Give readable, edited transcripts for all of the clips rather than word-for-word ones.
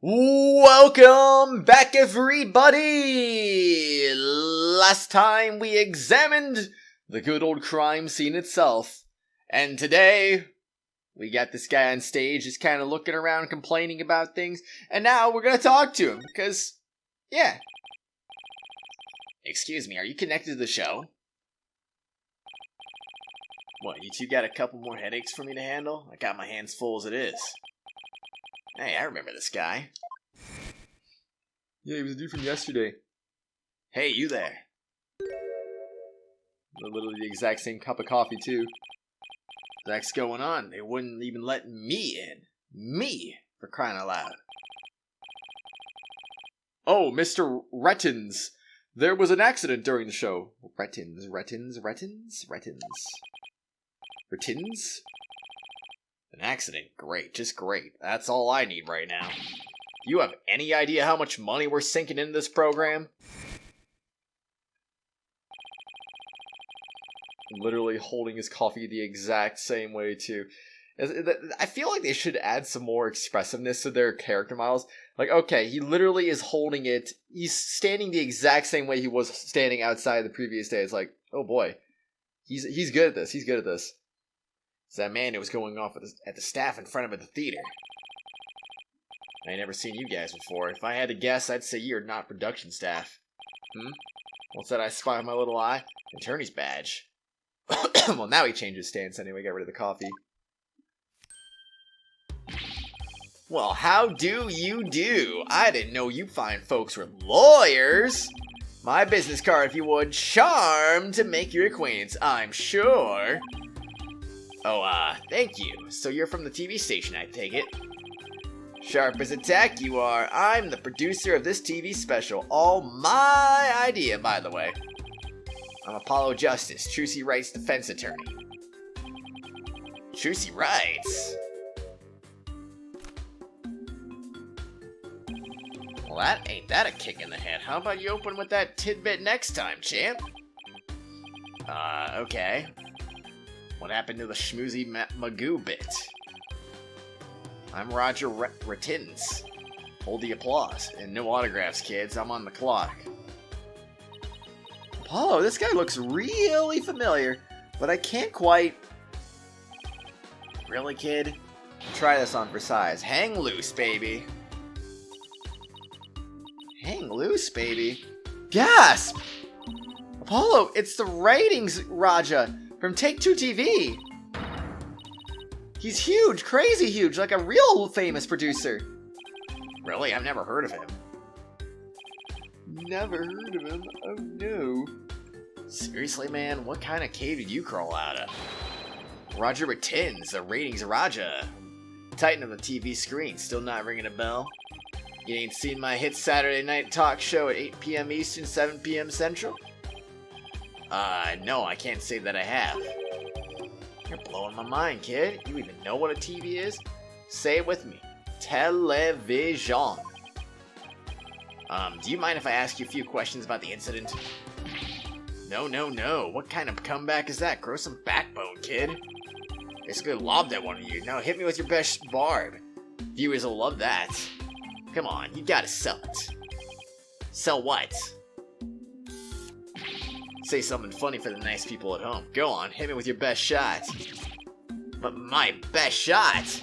Welcome back, everybody! Last time we examined the good old crime scene itself, and today we got this guy on stage just kind of looking around complaining about things, and now we're gonna talk to him, because, yeah. Excuse me, are you connected to the show? What, you two got a couple more headaches for me to handle? I got my hands full as it is. Hey, I remember this guy. Yeah, he was a dude from yesterday. Hey, you there. Literally the exact same cup of coffee, too. What's going on? They wouldn't even let me in. Me, for crying out loud. Oh, Mr. Rettins. There was an accident during the show. Rettins. An accident? Great, just great. That's all I need right now. You have any idea how much money we're sinking into this program? Literally holding his coffee the exact same way, too. I feel like they should add some more expressiveness to their character models. Like, okay, he literally is holding it. He's standing the exact same way he was standing outside the previous day. It's like, oh boy. He's good at this. He's good at this. It's that man who was going off at the staff in front of the theater. I ain't never seen you guys before. If I had to guess, I'd say you're not production staff. What's that I spy on my little eye? Attorney's badge. Well, now he changed his stance anyway, got rid of the coffee. Well, how do you do? I didn't know you fine folks were lawyers. My business card, if you would. Charmed to make your acquaintance, I'm sure. Oh, thank you. So you're from the TV station, I take it. Sharp as a tack you are. I'm the producer of this TV special. All my idea, by the way. I'm Apollo Justice, Trucy Wright's defense attorney. Trucy Wright? Well, ain't that a kick in the head. How about you open with that tidbit next time, champ? Okay. What happened to the schmoozy Magoo bit? I'm Roger Rettins. Hold the applause. And no autographs, kids. I'm on the clock. Apollo, this guy looks really familiar, but I can't quite... Really, kid? Try this on for size. Hang loose, baby. Hang loose, baby. Gasp! Apollo, it's the ratings Raja from Take-Two TV. He's huge, crazy huge, like a real famous producer. Really? I've never heard of him. Never heard of him? Oh no. Seriously, man? What kind of cave did you crawl out of? Roger Rettins, the ratings Raja. Titan on the TV screen, still not ringing a bell? You ain't seen my hit Saturday night talk show at 8 p.m. Eastern, 7 p.m. Central? No, I can't say that I have. You're blowing my mind, kid. You even know what a TV is? Say it with me. Television. Do you mind if I ask you a few questions about the incident? No. What kind of comeback is that? Grow some backbone, kid. Basically lobbed at one of you. Now hit me with your best barb. Viewers will love that. Come on, you gotta sell it. Sell what? Say something funny for the nice people at home. Go on, hit me with your best shot. But my best shot?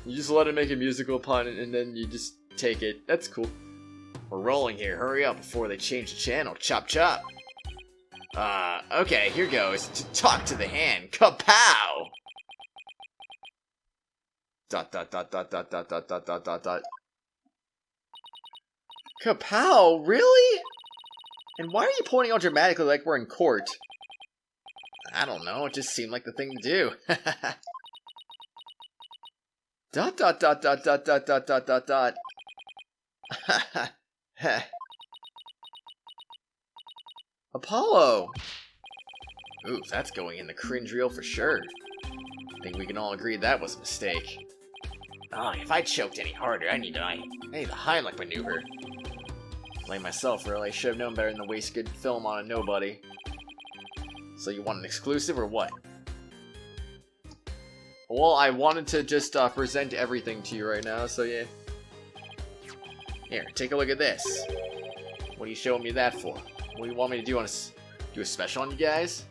You just let him make a musical pun and then you just take it. That's cool. We're rolling here. Hurry up before they change the channel. Chop chop. Okay, here goes. To talk to the hand. Kapow! Dot. Kapow? Really? And why are you pointing out dramatically like we're in court? I don't know, it just seemed like the thing to do. Dot. Apollo! Ooh, that's going in the cringe reel for sure. I think we can all agree that was a mistake. Oh, if I choked any harder, I need the Heimlich maneuver. Blame myself, really. I should have known better than to waste good film on a nobody. So you want an exclusive or what? Well, I wanted to just present everything to you right now, so yeah. Here, take a look at this. What are you showing me that for? What do you want me to do do a special on you guys?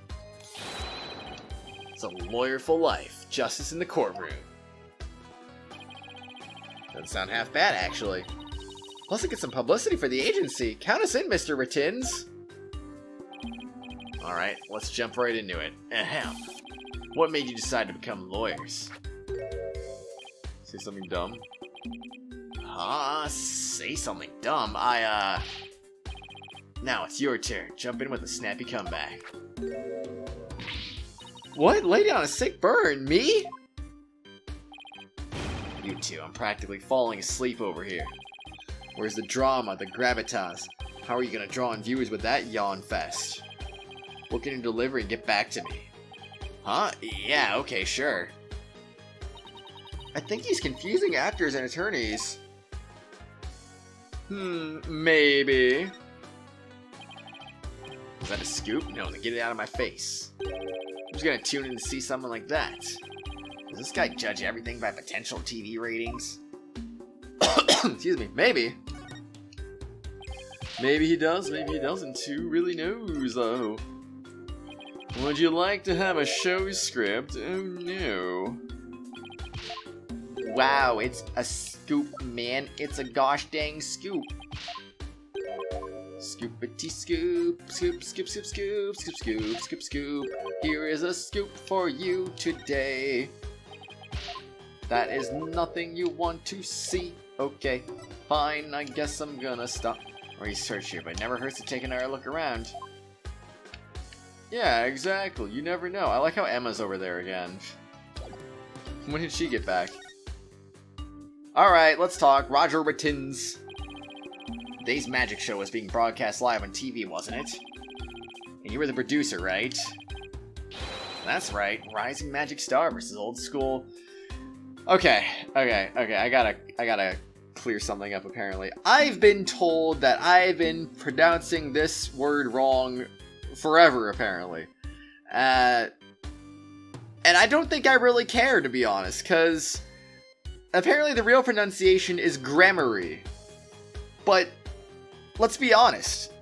It's a lawyer for life. Justice in the courtroom. Doesn't sound half bad, actually. Plus, it gets some publicity for the agency. Count us in, Mr. Ratins. Alright, let's jump right into it. Ahem. What made you decide to become lawyers? Say something dumb? Say something dumb? Now it's your turn. Jump in with a snappy comeback. What? Lady on a sick burn? Me? You two, I'm practically falling asleep over here. Where's the drama, the gravitas? How are you gonna draw on viewers with that yawn fest? What can you deliver and get back to me? Huh? Yeah, okay, sure. I think he's confusing actors and attorneys. Maybe. Was that a scoop? No, then get it out of my face. I'm just gonna tune in to see someone like that. Does this guy judge everything by potential TV ratings? Excuse me, maybe. Maybe he does, maybe he doesn't. Who really knows, though? Would you like to have a show script? Oh no. Wow, it's a scoop, man. It's a gosh dang scoop. Scoopity scoop, scoop, scoop, scoop, scoop, scoop, scoop, scoop, scoop. Here is a scoop for you today. That is nothing you want to see. Okay, fine, I guess I'm gonna stop. Research here, but it never hurts to take another look around. Yeah, exactly. You never know. I like how Emma's over there again. When did she get back? Alright, let's talk. Roger Rittins. Today's magic show was being broadcast live on TV, wasn't it? And you were the producer, right? That's right. Rising Magic Star versus Old School. Okay. I gotta clear something up, apparently. I've been told that I've been pronouncing this word wrong forever, apparently. And I don't think I really care, to be honest, because apparently the real pronunciation is grammary. But let's be honest.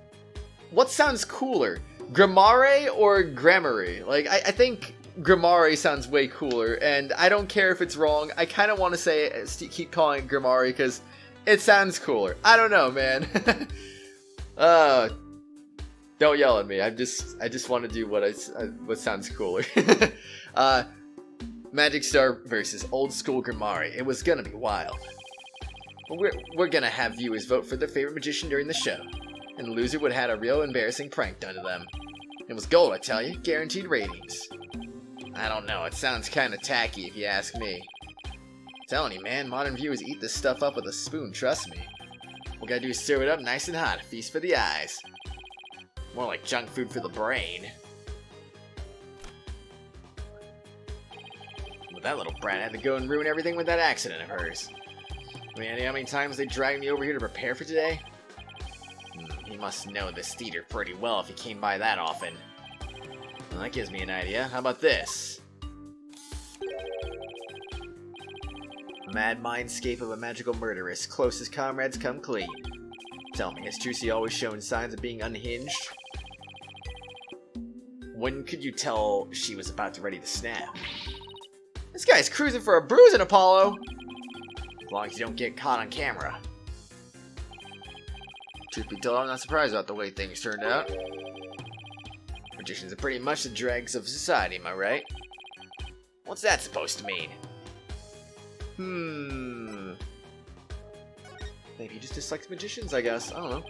What sounds cooler? Grammare or grammary? Like, I think grammare sounds way cooler, and I don't care if it's wrong. I kind of want to say it, keep calling it grammare because it sounds cooler. I don't know, man. Don't yell at me. I just want to do what sounds cooler. Magic Star versus Old School Grammare. It was gonna be wild. We're gonna have viewers vote for their favorite magician during the show, and the loser would have had a real embarrassing prank done to them. It was gold, I tell you. Guaranteed ratings. I don't know. It sounds kind of tacky if you ask me. I'm telling you, man, modern viewers eat this stuff up with a spoon. Trust me. What we gotta do is serve it up nice and hot. A feast for the eyes. More like junk food for the brain. But that little brat had to go and ruin everything with that accident of hers. Man, how many times they dragged me over here to prepare for today? He must know this theater pretty well if he came by that often. Well, that gives me an idea. How about this? Mad mindscape of a magical murderess. Closest comrades come clean. Tell me, has Trucy always shown signs of being unhinged? When could you tell she was about to ready to snap? This guy's cruising for a bruising, Apollo! As long as you don't get caught on camera. Truth be told, I'm not surprised about the way things turned out. Magicians are pretty much the dregs of society, am I right? What's that supposed to mean? Maybe he just dislikes magicians, I guess. I don't know.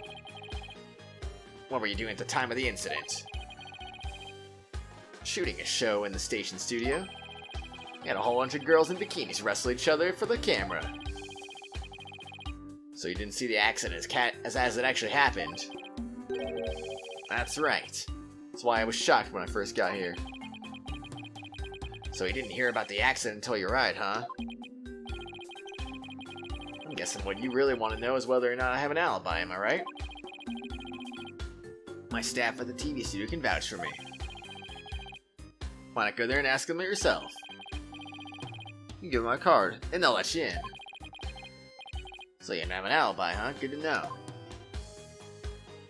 What were you doing at the time of the incident? Shooting a show in the station studio. We had a whole bunch of girls in bikinis wrestle each other for the camera. So you didn't see the accident as it actually happened. That's right. That's why I was shocked when I first got here. So you didn't hear about the accident until you arrived, huh? I'm guessing what you really want to know is whether or not I have an alibi, am I right? My staff at the TV studio can vouch for me. Why not go there and ask them yourself? You give them my card, and they'll let you in. So you don't have an alibi, huh? Good to know.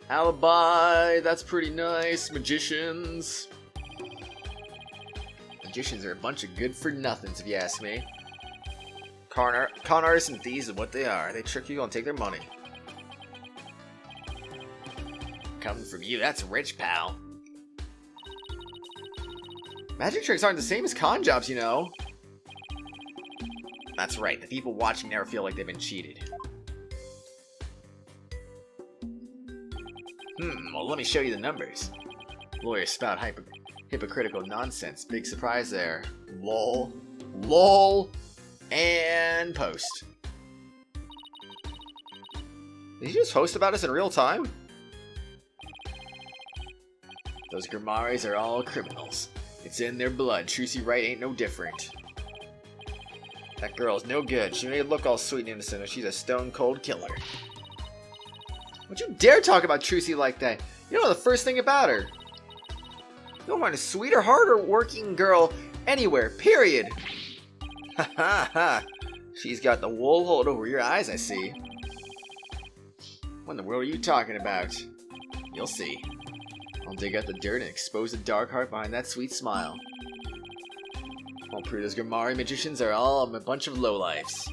Alibi, that's pretty nice. Magicians. Magicians are a bunch of good-for-nothings, if you ask me. Con artists and thieves are what they are. They trick you and take their money. Coming from you, that's rich, pal. Magic tricks aren't the same as con jobs, you know. That's right, the people watching never feel like they've been cheated. Well, let me show you the numbers. Lawyers spout hypocritical nonsense. Big surprise there. Lol. LOL. And post. Did you just post about us in real time? Those Grimoires are all criminals. It's in their blood. Trucy Wright ain't no different. That girl's no good. She may look all sweet and innocent, but she's a stone-cold killer. Don't you dare talk about Trucy like that. You know the first thing about her. You don't find a sweeter, harder working girl anywhere, period. Ha ha ha. She's got the wool hold over your eyes, I see. What in the world are you talking about? You'll see. I'll dig out the dirt and expose the dark heart behind that sweet smile. Won't prove those Grimoire magicians are all a bunch of lowlifes.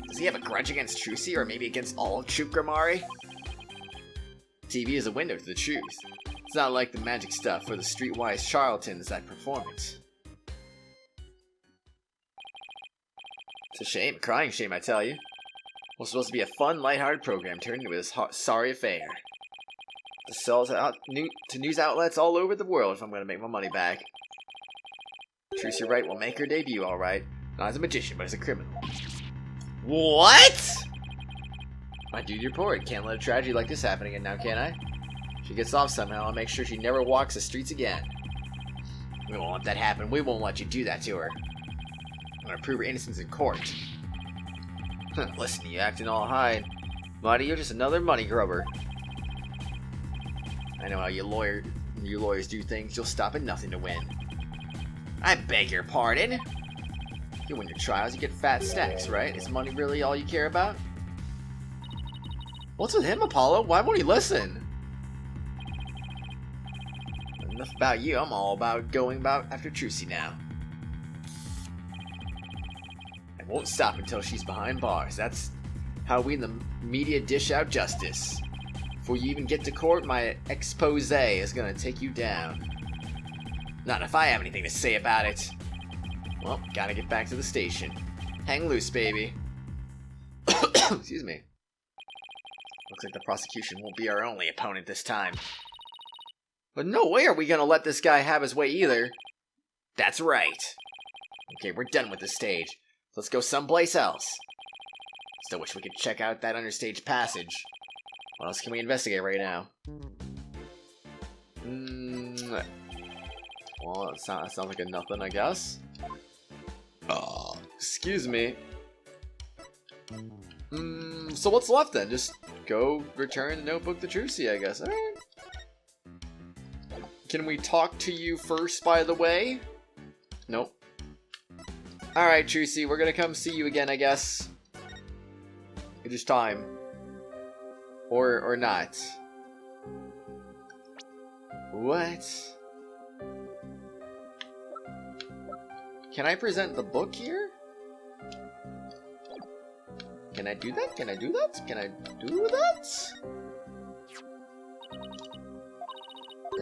Does he have a grudge against Trucy, or maybe against all of Troop Grimoire? TV is a window to the truth. It's not like the magic stuff or the streetwise charlatans that perform it. It's a shame, a crying shame, I tell you. It was supposed to be a fun, lighthearted program turned into this sorry affair. To sell to news outlets all over the world if I'm going to make my money back. Trucy Wright will make her debut, alright. Not as a magician, but as a criminal. What? My duty report. Can't let a tragedy like this happen again now, can I? If she gets off somehow, I'll make sure she never walks the streets again. We won't let that happen. We won't let you do that to her. I'm going to prove her innocence in court. Listen, you acting all high. Mighty, you're just another money grubber. I know how you lawyers do things. You'll stop at nothing to win. I beg your pardon. You win your trials, you get fat stacks, right? Is money really all you care about? What's with him, Apollo? Why won't he listen? Enough about you. I'm all about going after Trucy now. I won't stop until she's behind bars. That's how we in the media dish out justice. Before you even get to court, my expose is gonna take you down. Not if I have anything to say about it. Well, gotta get back to the station. Hang loose, baby. Excuse me. Looks like the prosecution won't be our only opponent this time. But no way are we gonna let this guy have his way either. That's right. Okay, we're done with this stage. Let's go someplace else. Still wish we could check out that understage passage. What else can we investigate right now? Well, that sounds like a nothing, I guess. Excuse me. So what's left then? Just go return the notebook to Trucy, I guess. Alright. Can we talk to you first, by the way? Nope. Alright, Trucy, we're gonna come see you again, I guess. It is time. Or not. What? Can I present the book here? Can I do that? Can I do that? Can I do that?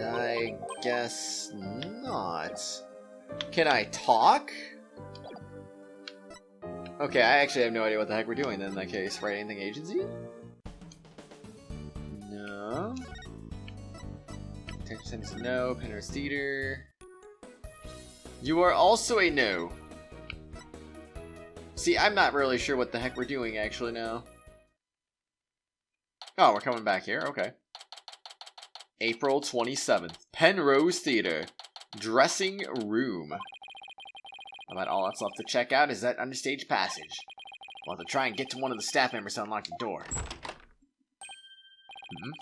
I guess not. Can I talk? Okay, I actually have no idea what the heck we're doing then in that case. Wright Anything Agency? No. Attention sentence no. Penrose Theater. You are also a no. See, I'm not really sure what the heck we're doing actually now. Oh, we're coming back here. Okay. April 27th. Penrose Theater. Dressing room. About all that's left to check out is that understage passage. We'll have to try and get to one of the staff members to unlock the door.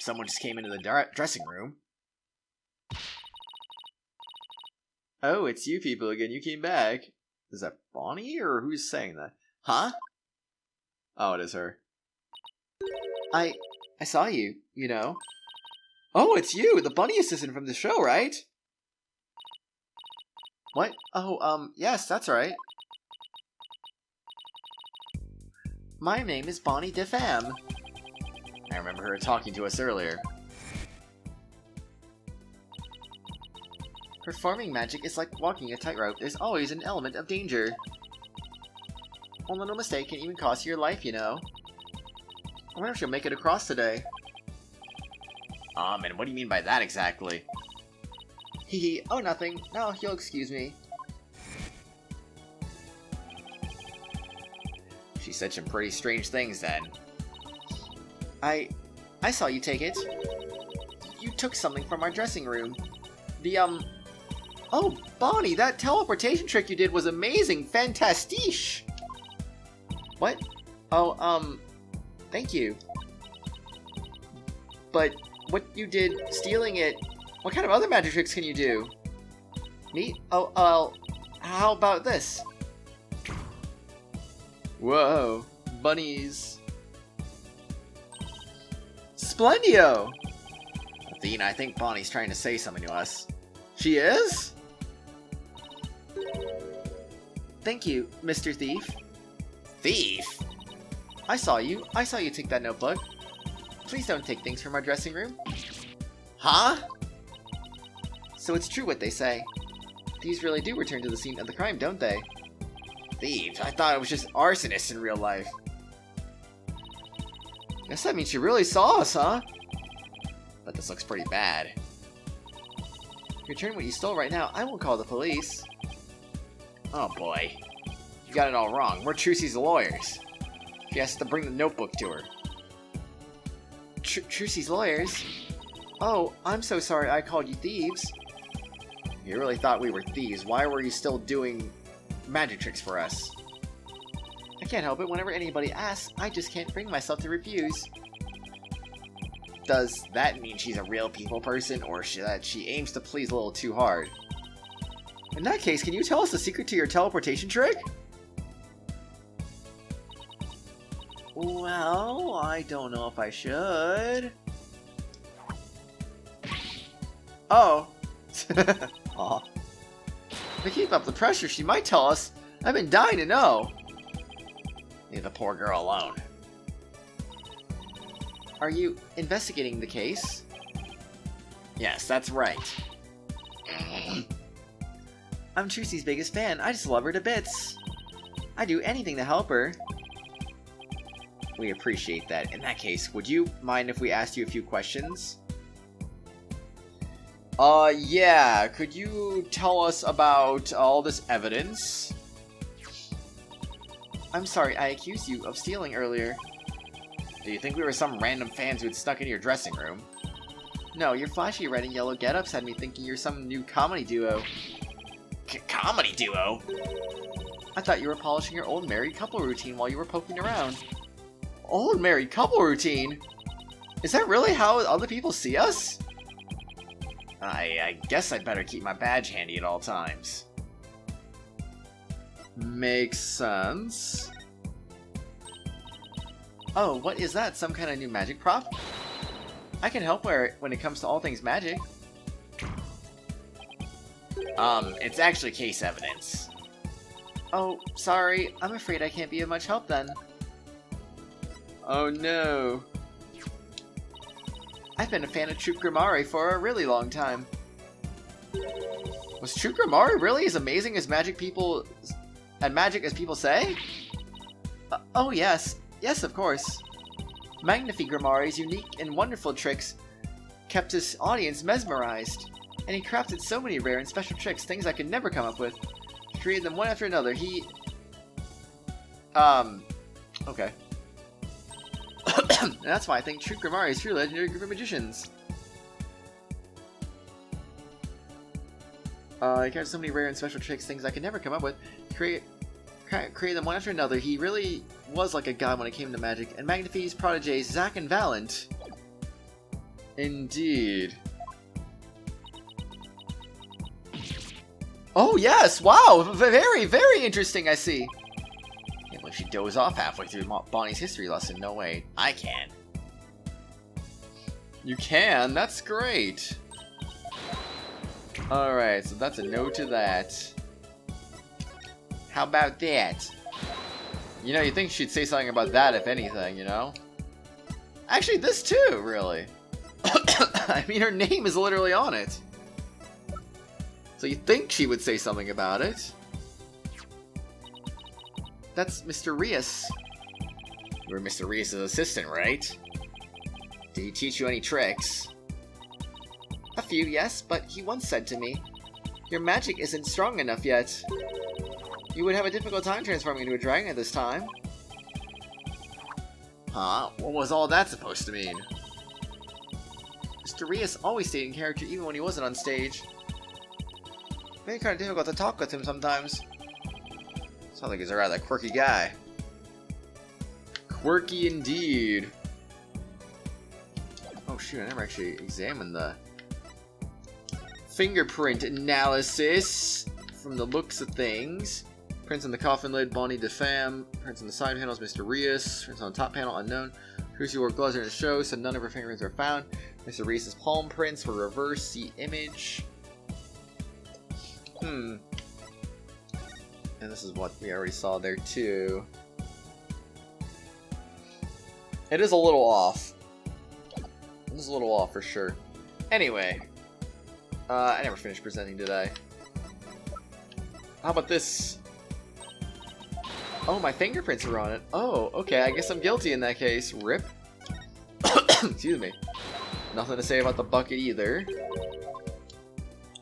Someone just came into the dressing room. Oh, it's you people again. You came back. Is that Bonnie, or who's saying that? Huh? Oh, it is her. I saw you, you know. Oh, it's you, the bunny assistant from the show, right? What? Oh, yes, that's right. My name is Bonnie DeFam. I remember her talking to us earlier. Performing magic is like walking a tightrope. There's always an element of danger. One little mistake can even cost you your life, you know. I wonder if she'll make it across today. And what do you mean by that exactly? Hee, oh nothing. No, you'll excuse me. She said some pretty strange things then. I saw you take it. You took something from our dressing room. Oh, Bonnie, that teleportation trick you did was amazing! Fantastiche! What? Oh, thank you. But what you did, stealing it, what kind of other magic tricks can you do? Me? Oh, how about this? Whoa, bunnies. Splendio! Athena, I think Bonnie's trying to say something to us. She is? Thank you, Mr. Thief. Thief? I saw you take that notebook. Please don't take things from our dressing room. Huh? So it's true what they say. Thieves really do return to the scene of the crime, don't they? Thieves? I thought it was just arsonists in real life. Guess that means she really saw us, huh? But this looks pretty bad. Return what you stole right now, I won't call the police. Oh boy. You got it all wrong. We're Trucy's lawyers. She has to bring the notebook to her. Trucy's lawyers? Oh, I'm so sorry I called you thieves. You really thought we were thieves. Why were you still doing magic tricks for us? I can't help it. Whenever anybody asks, I just can't bring myself to refuse. Does that mean she's a real people person, or that she aims to please a little too hard? In that case, can you tell us the secret to your teleportation trick? Well, I don't know if I should. Oh. Aw. If we keep up the pressure, she might tell us. I've been dying to know. Leave the poor girl alone. Are you investigating the case? Yes, that's right. I'm Trucy's biggest fan. I just love her to bits. I'd do anything to help her. We appreciate that. In that case, would you mind if we asked you a few questions? Yeah. Could you tell us about all this evidence? I'm sorry, I accused you of stealing earlier. Do you think we were some random fans who had snuck into your dressing room? No, your flashy red and yellow get-ups had me thinking you're some new comedy duo. Comedy duo? I thought you were polishing your old married couple routine while you were poking around. Old married couple routine? Is that really how other people see us? I guess I'd better keep my badge handy at all times. Makes sense. Oh, what is that? Some kind of new magic prop? I can help wear it when it comes to all things magic. It's actually case evidence. Oh, sorry. I'm afraid I can't be of much help then. Oh no. I've been a fan of Troupe Grimari for a really long time. Was Troupe Grimari really as amazing as magic as people say? Oh yes. Yes, of course. Magnifi Grimari's unique and wonderful tricks kept his audience mesmerized. And he crafted so many rare and special tricks, things I could never come up with. He created them one after another. Okay. And that's why I think Troupe Grimari is a true legendary group of magicians. He crafted so many rare and special tricks, things I could never come up with. Create them one after another. He really was like a god when it came to magic. And Magnifi's protégés, Zack and Valent. Indeed. Oh, yes! Wow! Very, very interesting, I see. Can't believe she dozed off halfway through Bonnie's history lesson. No way. I can. You can? That's great. Alright, so that's a no to that. How about that? You know, you think she'd say something about that, if anything, you know? Actually, this too, really. I mean, her name is literally on it. So you'd think she would say something about it. That's Mr. Rias. You were Mr. Rias' assistant, right? Did he teach you any tricks? A few, yes, but he once said to me, "Your magic isn't strong enough yet. You would have a difficult time transforming into a dragon at this time." Huh? What was all that supposed to mean? Mr. Rias always stayed in character even when he wasn't on stage. Made it kind of difficult to talk with him sometimes. Sounds like he's a rather quirky guy. Quirky indeed. Oh shoot, I never actually examined the fingerprint analysis from the looks of things. Prints on the coffin lid, Bonnie DeFam. Prints on the side panels, Mr. Rias. Prints on the top panel, unknown. Trucy wore gloves in the show, so none of her fingerprints were found. Mr. Rias' palm prints were reversed. See image. And this is what we already saw there too. It is a little off. It is a little off for sure. Anyway. I never finished presenting today. How about this? Oh, my fingerprints are on it. Oh, okay, I guess I'm guilty in that case. RIP. Excuse me. Nothing to say about the bucket either.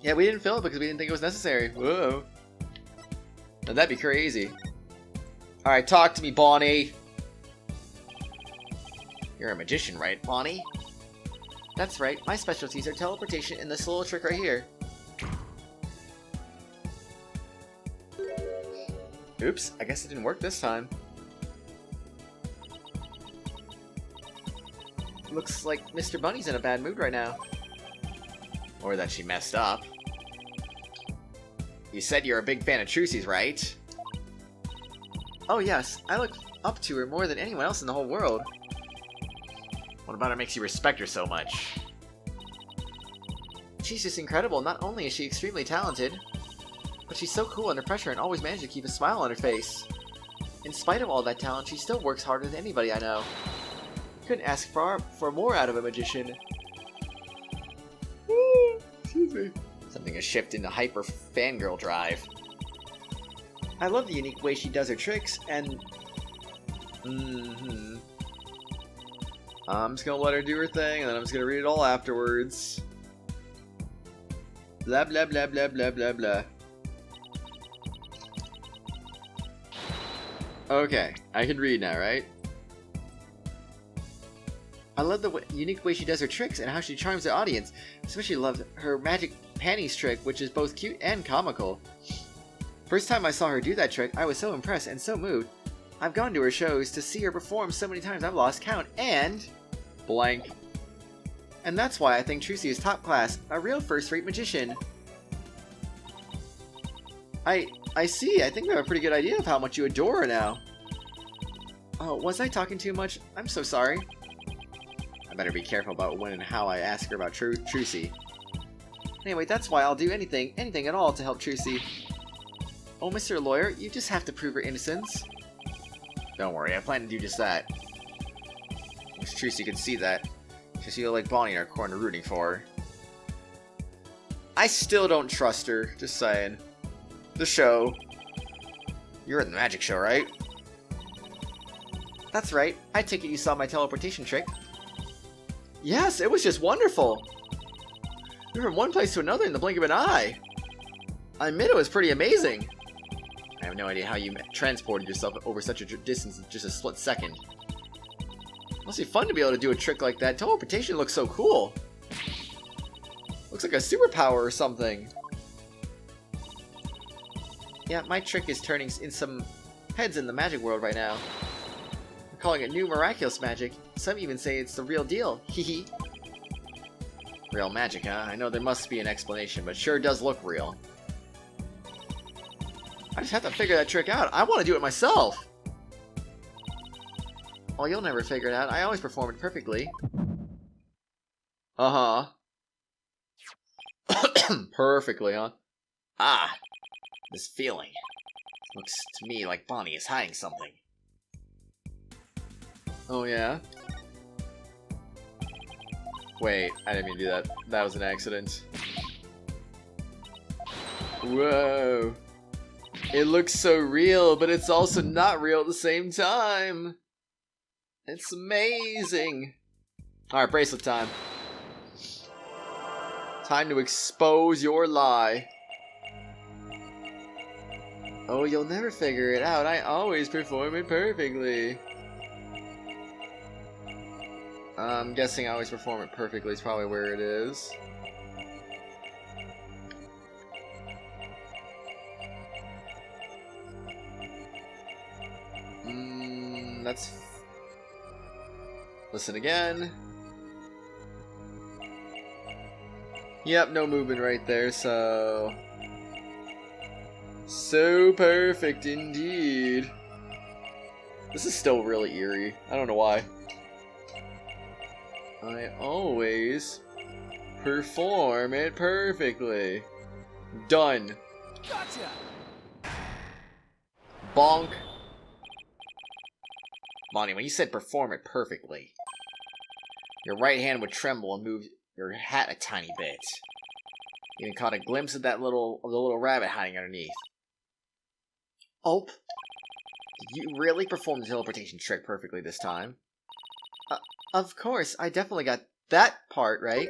Yeah, we didn't fill it because we didn't think it was necessary. Whoa. Now that'd be crazy. Alright, talk to me, Bonnie. You're a magician, right, Bonnie? That's right. My specialties are teleportation and this little trick right here. Oops, I guess it didn't work this time. Looks like Mr. Bunny's in a bad mood right now. Or that she messed up. You said you're a big fan of Trucy's, right? Oh yes, I look up to her more than anyone else in the whole world. What about her makes you respect her so much? She's just incredible. Not only is she extremely talented, but she's so cool under pressure and always manages to keep a smile on her face. In spite of all that talent, she still works harder than anybody I know. Couldn't ask for more out of a magician. Excuse me. Something has shifted into hyper fangirl drive. I love the unique way she does her tricks, and... I'm just gonna let her do her thing, and then I'm just gonna read it all afterwards. Blah blah blah blah blah blah blah. Okay, I can read now, right? I love the unique way she does her tricks and how she charms the audience. Especially love her magic panties trick, which is both cute and comical. First time I saw her do that trick, I was so impressed and so moved. I've gone to her shows to see her perform so many times I've lost count, and... blank. And that's why I think Trucy is top class, a real first-rate magician. I see, I think we have a pretty good idea of how much you adore her now. Oh, was I talking too much? I'm so sorry. I better be careful about when and how I ask her about Trucy. Anyway, that's why I'll do anything at all to help Trucy. Oh, Mr. Lawyer, you just have to prove her innocence. Don't worry, I plan to do just that. Wish Trucy could see that. Because you like Bonnie in our corner rooting for her. I still don't trust her, just saying. The show. You're in the magic show, right? That's right. I take it you saw my teleportation trick. Yes, it was just wonderful. You're from one place to another in the blink of an eye. I admit it was pretty amazing. I have no idea how you transported yourself over such a distance in just a split second. Must be fun to be able to do a trick like that. Teleportation looks so cool. Looks like a superpower or something. Yeah, my trick is turning in some heads in the magic world right now. We're calling it new miraculous magic. Some even say it's the real deal. Hehe. Real magic, huh? I know there must be an explanation, but sure does look real. I just have to figure that trick out. I want to do it myself. Oh, you'll never figure it out. I always perform it perfectly. Uh-huh. Perfectly, huh? Ah, this feeling. Looks to me like Bonnie is hiding something. Oh, yeah? Wait, I didn't mean to do that. That was an accident. Whoa. It looks so real, but it's also not real at the same time. It's amazing. Alright, bracelet time. Time to expose your lie. Oh, you'll never figure it out. I always perform it perfectly. I'm guessing I always perform it perfectly is probably where it is. Let's listen again. Yep, no movement right there, so perfect indeed. This is still really eerie. I don't know why. I always perform it perfectly. Done. Gotcha. Bonk. Bonnie, when you said perform it perfectly, your right hand would tremble and move your hat a tiny bit. You even caught a glimpse of the little rabbit hiding underneath. Oh, did you really perform the teleportation trick perfectly this time? Of course, I definitely got that part right.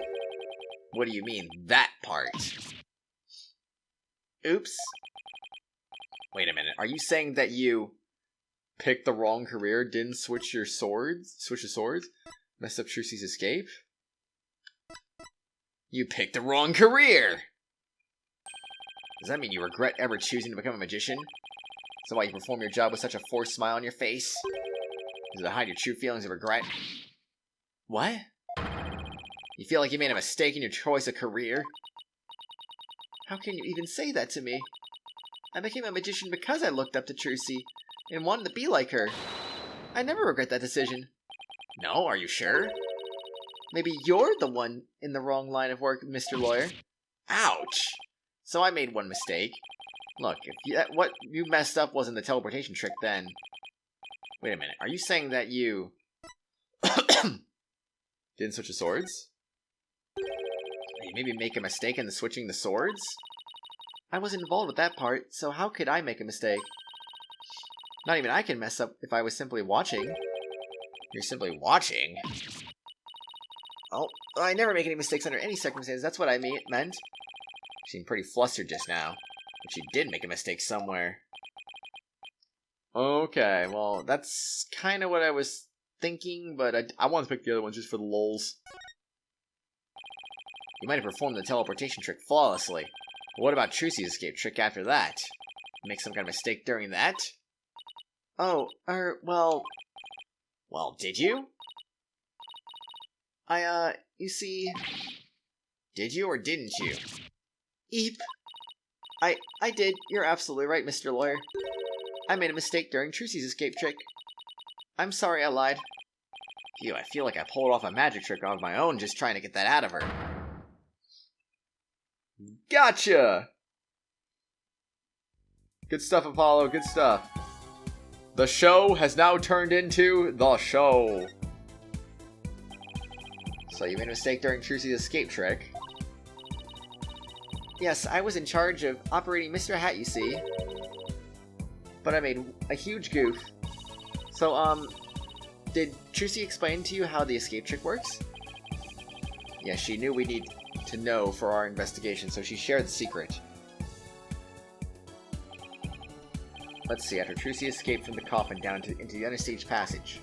What do you mean, that part? Oops. Wait a minute, are you saying that you picked the wrong career, didn't switch your swords? Messed up Trucy's escape? You picked the wrong career! Does that mean you regret ever choosing to become a magician? Is that why you perform your job with such a forced smile on your face? Does it hide your true feelings of regret? What? You feel like you made a mistake in your choice of career? How can you even say that to me? I became a magician because I looked up to Trucy and wanted to be like her. I never regret that decision. No, are you sure? Maybe you're the one in the wrong line of work, Mr. Lawyer. Ouch! So I made one mistake. Look, if what you messed up wasn't the teleportation trick, then... Wait a minute, are you saying that you... didn't switch the swords? Did you maybe make a mistake in switching the swords? I wasn't involved with that part, so how could I make a mistake? Not even I can mess up if I was simply watching. You're simply watching? Oh, I never make any mistakes under any circumstances, that's what I meant. You seemed pretty flustered just now, but you did make a mistake somewhere. Okay, well, that's kind of what I was thinking, but I want to pick the other one just for the lulz. You might have performed the teleportation trick flawlessly, but what about Trucy's escape trick after that? Make some kind of mistake during that? Oh, well... Well, did you? You see... Did you or didn't you? Eep. I did. You're absolutely right, Mr. Lawyer. I made a mistake during Trucy's escape trick. I'm sorry I lied. Phew, I feel like I pulled off a magic trick on my own just trying to get that out of her. Gotcha! Good stuff, Apollo, good stuff. The show has now turned into the show. So you made a mistake during Trucy's escape trick. Yes, I was in charge of operating Mr. Hat, you see. But I made a huge goof. So, did Trucy explain to you how the escape trick works? Yes, she knew we need to know for our investigation, so she shared the secret. Let's see, after Trucy escaped from the coffin down into the understage passage,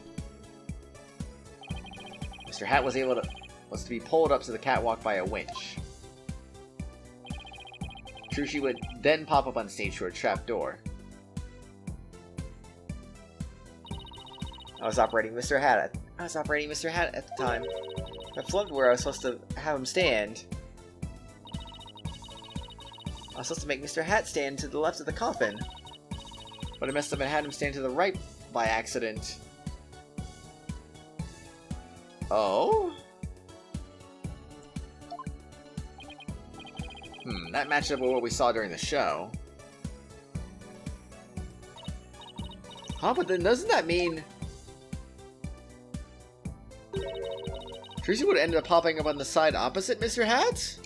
Mr. Hat was to be pulled up to the catwalk by a winch. Trucy would then pop up on stage through a trap door. I was operating Mr. Hat at the time. I flubbed where I was supposed to have him stand. I was supposed to make Mr. Hat stand to the left of the coffin. But I messed up and had him stand to the right by accident. Oh? That matched up with what we saw during the show. Huh, but then doesn't that mean... Trucy would have ended up popping up on the side opposite Mr. Hat?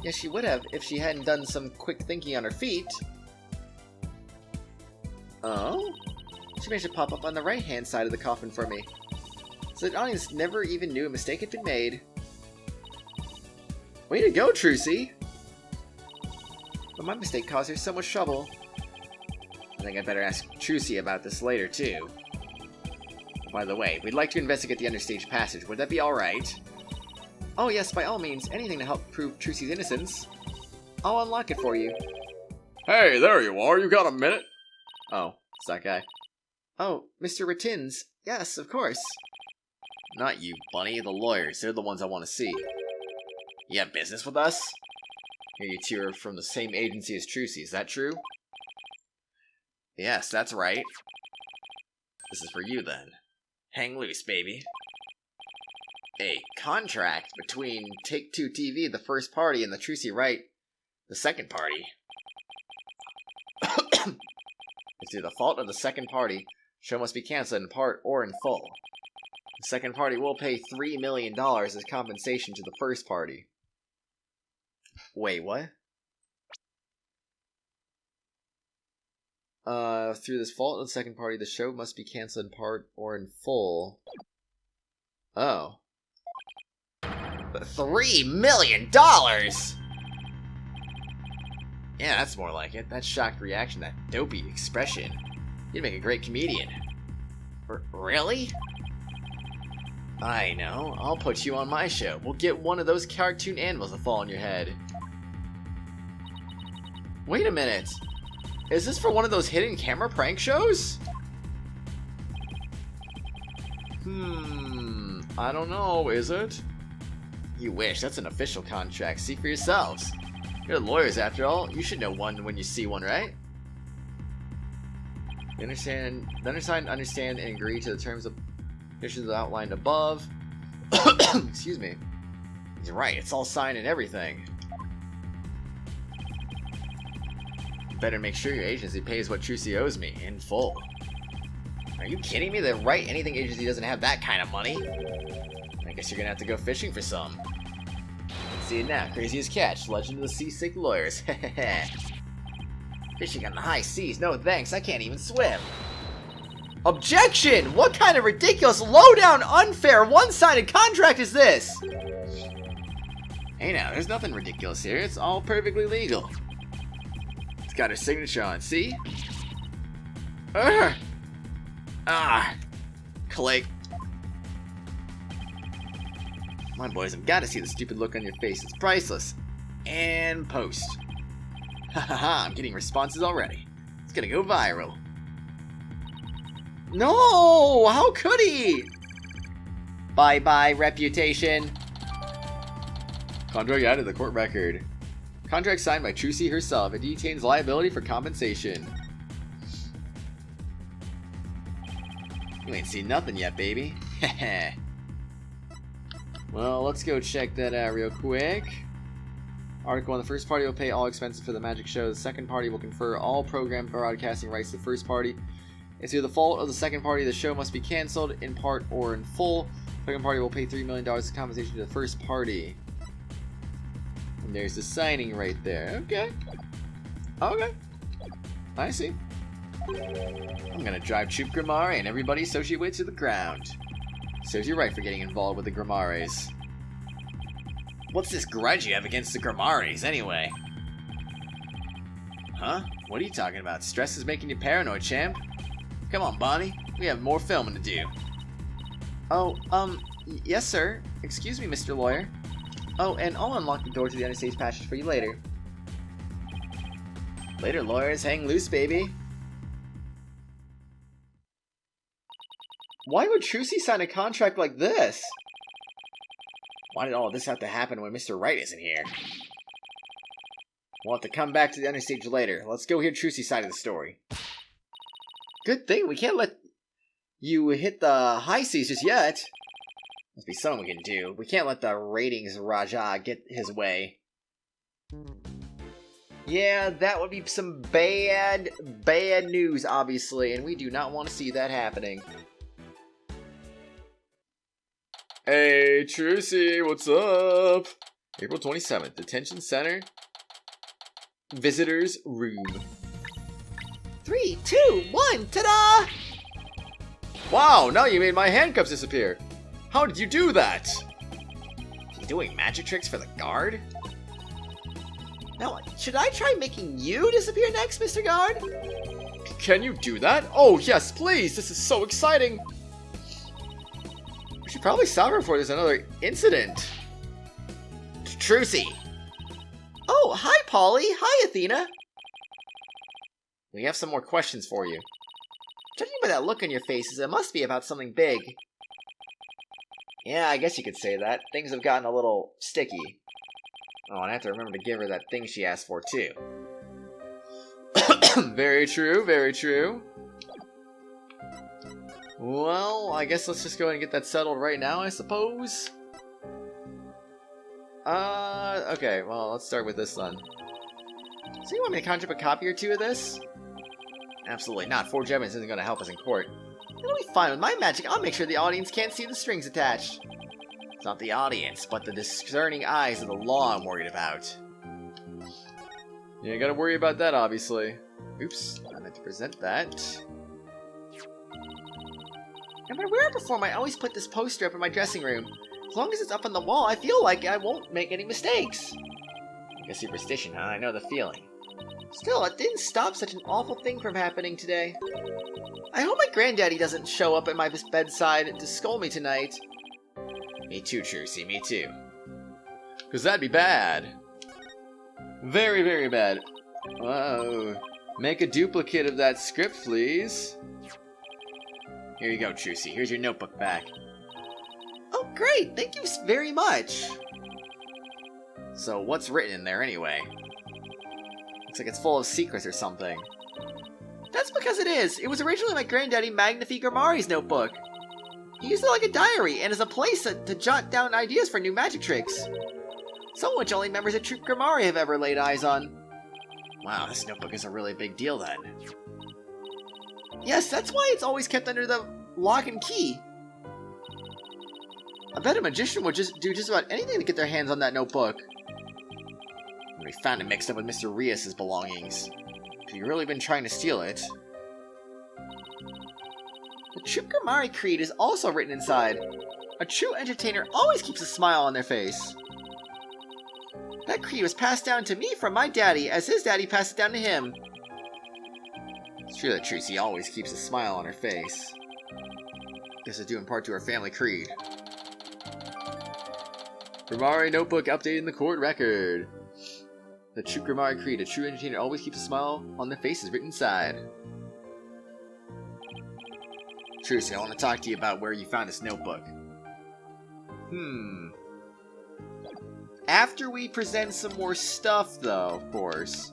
Yes, she would have if she hadn't done some quick thinking on her feet. Oh? She managed to pop up on the right-hand side of the coffin for me. So the audience never even knew a mistake had been made. Way to go, Trucy! But my mistake caused her so much trouble. I think I better ask Trucy about this later, too. By the way, we'd like to investigate the understage passage. Would that be alright? Oh yes, by all means. Anything to help prove Trucy's innocence. I'll unlock it for you. Hey, there you are. You got a minute? Oh, it's that guy. Oh, Mr. Ratins. Yes, of course. Not you, Bunny. The lawyers. They're the ones I want to see. You have business with us? Here, you two are from the same agency as Trucy. Is that true? Yes, that's right. This is for you, then. Hang loose, baby. A contract between Take-Two TV, the first party, and the Trucy Wright, the second party. If through the fault of the second party, show must be cancelled in part or in full. The second party will pay $3 million as compensation to the first party. Wait, what? Through this fault of the second party, the show must be cancelled in part or in full. Oh. $3 million?! Yeah, that's more like it. That shocked reaction, that dopey expression. You'd make a great comedian. Really? I know. I'll put you on my show. We'll get one of those cartoon animals to fall on your head. Wait a minute. Is this for one of those hidden camera prank shows? I don't know, is it? You wish. That's an official contract. See for yourselves. You're lawyers after all. You should know one when you see one, right? You understand, the undersigned understand and agree to the terms of conditions outlined above. Excuse me. He's right. It's all signed and everything. Better make sure your agency pays what Trucy owes me in full. Are you kidding me? The Wright Anything Agency doesn't have that kind of money. I guess you're gonna have to go fishing for some. Let's see it now. Craziest catch. Legend of the Seasick Lawyers. Fishing on the high seas. No thanks. I can't even swim. Objection! What kind of ridiculous, low-down, unfair, one-sided contract is this? Hey now, there's nothing ridiculous here. It's all perfectly legal. It's got her signature on, see? Click. Come on, boys, I've got to see the stupid look on your face. It's priceless. And post. Hahaha, I'm getting responses already. It's gonna go viral. No! How could he? Bye-bye, reputation. Contract added to the court record. Contract signed by Trucy herself. It detains liability for compensation. You ain't seen nothing yet, baby. Well, let's go check that out real quick. Article 1. The first party will pay all expenses for the magic show. The second party will confer all program broadcasting rights to the first party. If through the fault of the second party, the show must be cancelled in part or in full. The second party will pay $3 million as compensation to the first party. And there's the signing right there. Okay. Okay. I see. I'm gonna drive Troop Grimare and everybody associated with it to the ground. Serves you right for getting involved with the Grimares. What's this grudge you have against the Grimares, anyway? Huh? What are you talking about? Stress is making you paranoid, champ. Come on, Bonnie. We have more filming to do. Oh, yes, sir. Excuse me, Mr. Lawyer. Oh, and I'll unlock the door to the understage passage for you later. Later, lawyers. Hang loose, baby. Why would Trucy sign a contract like this? Why did all of this have to happen when Mr. Wright isn't here? We'll have to come back to the understage later. Let's go hear Trucy's side of the story. Good thing we can't let you hit the high seas just yet. Must be something we can do. We can't let the ratings Raja get his way. Yeah, that would be some bad news, obviously, and we do not want to see that happening. Hey, Trucy, what's up? April 27th, Detention Center. Visitors Room. 3, 2, 1, ta-da! Wow, now you made my handcuffs disappear. How did you do that? You doing magic tricks for the guard? Now, should I try making you disappear next, Mr. Guard? Can you do that? Oh, yes, please. This is so exciting. We should probably stop her before there's another incident. Trucy. Oh, hi, Polly. Hi, Athena. We have some more questions for you. Judging by that look on your faces, it must be about something big. Yeah, I guess you could say that. Things have gotten a little sticky. Oh, and I have to remember to give her that thing she asked for, too. Very true, very true. Well, I guess let's just go ahead and get that settled right now, I suppose. Okay, well, let's start with this then. So you want me to conjure up a copy or two of this? Absolutely not. Forged evidence isn't going to help us in court. It'll be fine. With my magic, I'll make sure the audience can't see the strings attached. It's not the audience, but the discerning eyes of the law I'm worried about. Yeah, you gotta worry about that, obviously. Oops, I meant to present that. No matter where I perform, I always put this poster up in my dressing room. As long as it's up on the wall, I feel like I won't make any mistakes. Like a superstition, huh? I know the feeling. Still, it didn't stop such an awful thing from happening today. I hope my granddaddy doesn't show up at my bedside to scold me tonight. Me too, Trucy, me too. Because that'd be bad. Very, very bad. Whoa. Make a duplicate of that script, please. Here you go, Trucy. Here's your notebook back. Oh, great! Thank you very much! So, what's written in there anyway? Looks like it's full of secrets or something. That's because it is! It was originally my granddaddy Magnifi Grimari's notebook. He used it like a diary, and as a place to jot down ideas for new magic tricks. Some of which only members of Troop Grimari have ever laid eyes on. Wow, this notebook is a really big deal then. Yes, that's why it's always kept under the lock and key. I bet a magician would do just about anything to get their hands on that notebook. We found it mixed up with Mr. Rias's belongings. Have you really been trying to steal it? The Troop Grimari creed is also written inside. A true entertainer always keeps a smile on their face. That creed was passed down to me from my daddy, as his daddy passed it down to him. It's true that Trucy always keeps a smile on her face. This is due in part to her family creed. Grimari notebook updating the court record. The true Grimari creed, a true entertainer always keeps a smile on their faces written inside. Trucy, I want to talk to you about where you found this notebook. After we present some more stuff, though, of course.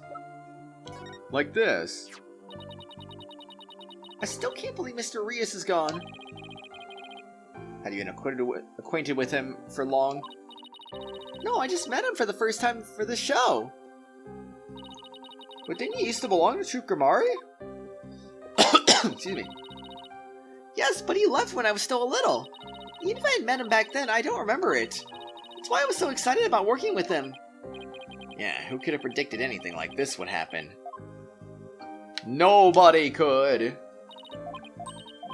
Like this. I still can't believe Mr. Rias is gone. Have you been acquainted with him for long? No, I just met him for the first time for the show. But didn't he used to belong to Troop Grimari? Excuse me. Yes, but he left when I was still a little. Even if I had met him back then, I don't remember it. That's why I was so excited about working with him. Yeah, who could have predicted anything like this would happen? Nobody could.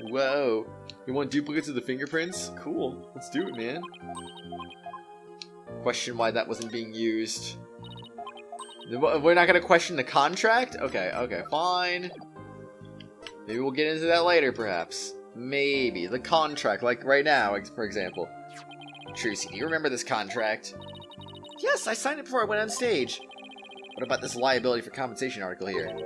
Whoa. You want duplicates of the fingerprints? Cool. Let's do it, man. Question why that wasn't being used. We're not going to question the contract? Okay, fine. Maybe we'll get into that later, perhaps. Maybe. The contract, like right now, for example. Trucy, do you remember this contract? Yes, I signed it before I went on stage. What about this liability for compensation article here?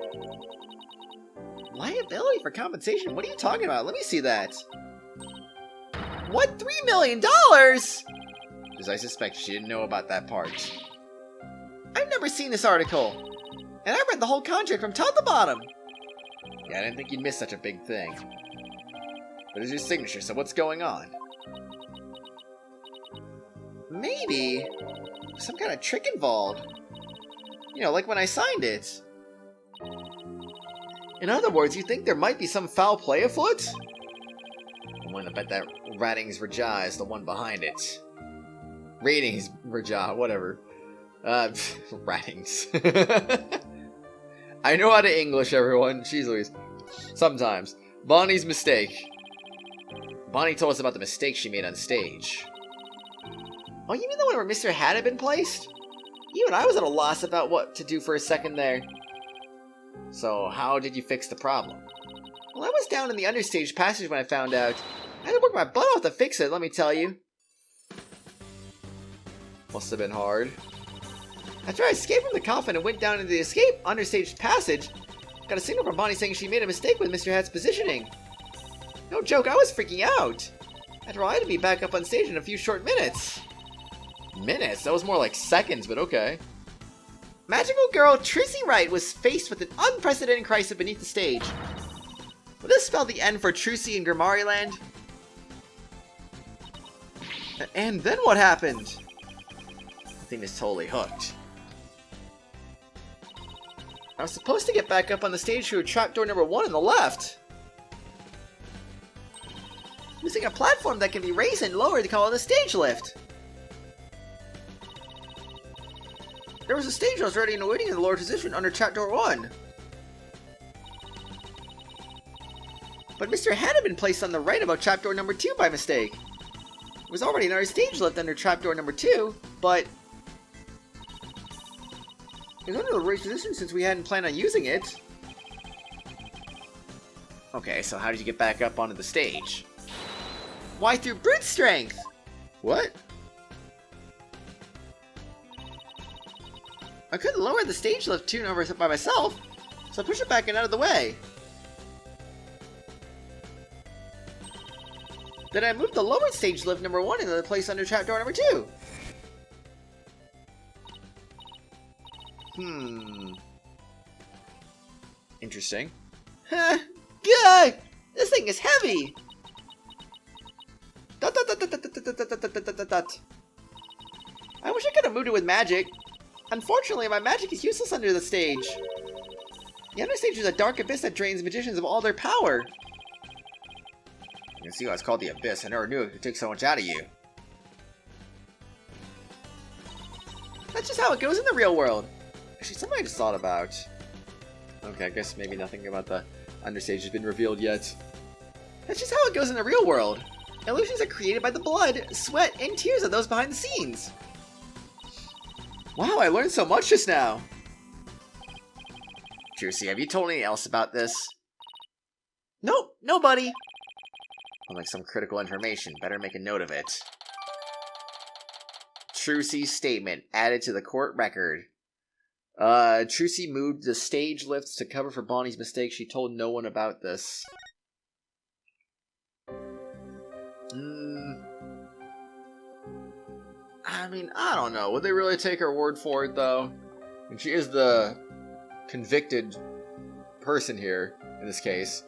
Liability for compensation? What are you talking about? Let me see that. What? $3 million? As I suspect, she didn't know about that part. I've never seen this article. And I read the whole contract from top to bottom. Yeah, I didn't think you'd miss such a big thing. But it's your signature, so what's going on? Maybe some kind of trick involved. You know, like when I signed it. In other words, you think there might be some foul play afoot? I'm willing to bet that Ratings Raja is the one behind it. Ratings Raja, whatever. Ratings. I know how to English, everyone. Jeez Louise. Sometimes. Bonnie's mistake. Bonnie told us about the mistake she made on stage. Oh, you mean the one where Mr. Hat had been placed? Even I was at a loss about what to do for a second there. So, how did you fix the problem? Well, I was down in the understage passage when I found out. I had to work my butt off to fix it, let me tell you. Must have been hard. After I escaped from the coffin and went down into the escape understage passage, got a signal from Bonnie saying she made a mistake with Mr. Hat's positioning. No joke, I was freaking out. After all, I had to be back up on stage in a few short minutes. Minutes? That was more like seconds, but okay. Magical girl Trucy Wright was faced with an unprecedented crisis beneath the stage. Would this spell the end for Trucy in Grimariland? And then what happened? The thing is totally hooked. I was supposed to get back up on the stage through trapdoor number 1 on the left. Using a platform that can be raised and lowered to call it a stage lift. There was a stage I was ready and waiting in the lower position under trapdoor 1. But Mr. Hat had been placed on the right above trapdoor number 2 by mistake. There was already another stage lift under trapdoor number 2, but it was under the right position since we hadn't planned on using it. Okay, so how did you get back up onto the stage? Why, through brute strength! What? I couldn't lower the stage lift 2 over by myself, so I pushed it back and out of the way. Then I moved the lowered stage lift number 1 into the place under trapdoor number 2. Interesting. Huh. Gah! This thing is heavy! Dot, dot, dot, dot, dot, dot, dot, dot, dot, dot, dot. I wish I could have moved it with magic. Unfortunately, my magic is useless under the stage. The understage is a dark abyss that drains magicians of all their power. You can see why it's called the Abyss. I never knew it could take so much out of you. That's just how it goes in the real world. Actually, something I just thought about. Okay, I guess maybe nothing about the understage has been revealed yet. That's just how it goes in the real world. Illusions are created by the blood, sweat, and tears of those behind the scenes. Wow, I learned so much just now. Trucy, have you told anything else about this? Nope, nobody. Like some critical information. Better make a note of it. Trucy's statement added to the court record. Trucy moved the stage lifts to cover for Bonnie's mistake. She told no one about this. I mean, I don't know. Would they really take her word for it, though? And she is the convicted person here, in this case.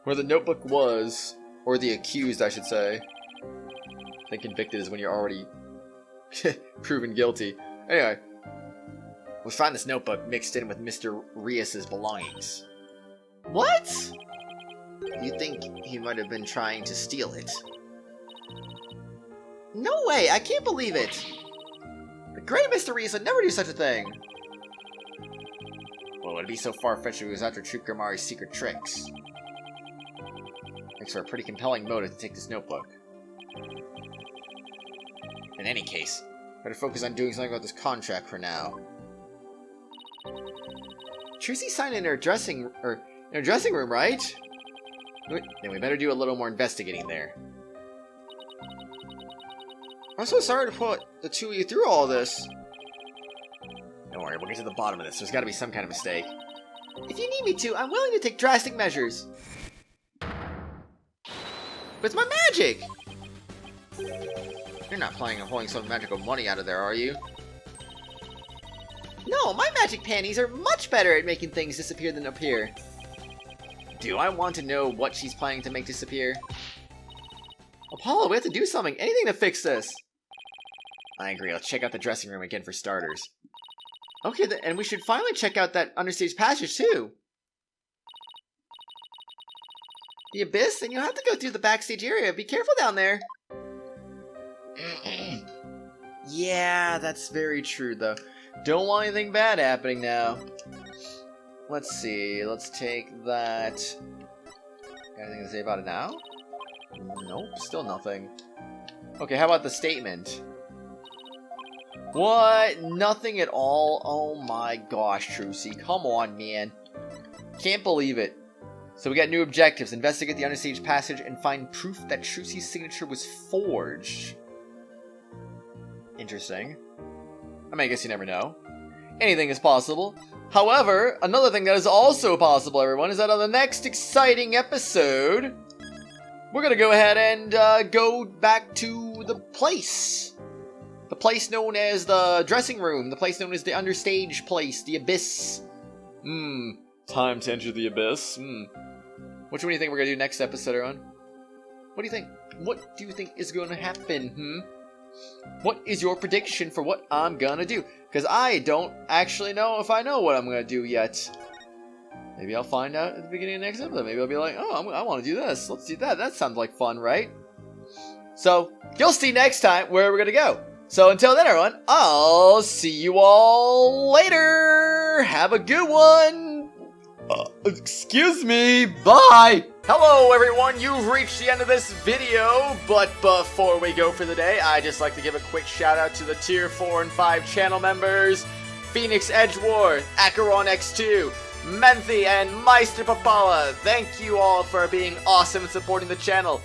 Where the notebook was, or the accused, I should say. I think convicted is when you're already proven guilty. Anyway, we find this notebook mixed in with Mr. Rias's belongings. What? You think he might have been trying to steal it? No way, I can't believe it. The great Mr. Rias would never do such a thing. Well, it'd be so far-fetched if he was after Truth Grimari's secret tricks. Makes for a pretty compelling motive to take this notebook. In any case, better focus on doing something about this contract for now. Trucy signed in her dressing room, right? Then we better do a little more investigating there. I'm so sorry to put the two of you through all this. Don't worry, we'll get to the bottom of this. There's got to be some kind of mistake. If you need me to, I'm willing to take drastic measures. With my magic! You're not planning on pulling some magical money out of there, are you? No, my magic panties are much better at making things disappear than appear. Do I want to know what she's planning to make disappear? Apollo, we have to do something. Anything to fix this. I agree. Let's check out the dressing room again for starters. Okay, and we should finally check out that understage passage too. The abyss? Then you'll have to go through the backstage area. Be careful down there. Yeah, that's very true though. Don't want anything bad happening now. Let's see. Let's take that. Got anything to say about it now? Nope, still nothing. Okay, how about the statement? What? Nothing at all? Oh my gosh, Trucy. Come on, man. Can't believe it. So we got new objectives. Investigate the understage passage and find proof that Trucy's signature was forged. Interesting. I mean, I guess you never know. Anything is possible. However, another thing that is also possible, everyone, is that on the next exciting episode, we're going to go ahead and go back to the place. The place known as the dressing room. The place known as the understage place. The abyss. Time to enter the abyss. Which one do you think we're going to do next episode, everyone? What do you think? What do you think is going to happen, What is your prediction for what I'm gonna do? Because I don't actually know if I know what I'm gonna do yet. Maybe I'll find out at the beginning of the next episode. Maybe I'll be like, oh, I want to do this. Let's do that. That sounds like fun, right? So, you'll see next time where we're gonna go. So until then, everyone, I'll see you all later. Have a good one. Excuse me. Bye. Hello everyone, you've reached the end of this video, but before we go for the day, I'd just like to give a quick shout out to the tier 4 and 5 channel members, Phoenix Edgeworth, Acheron X2, Menthy, and Meister Papala. Thank you all for being awesome and supporting the channel.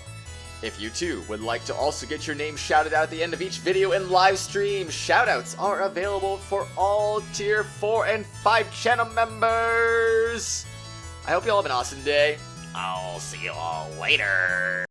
If you too would like to also get your name shouted out at the end of each video and live stream, shoutouts are available for all tier 4 and 5 channel members. I hope you all have an awesome day. I'll see you all later.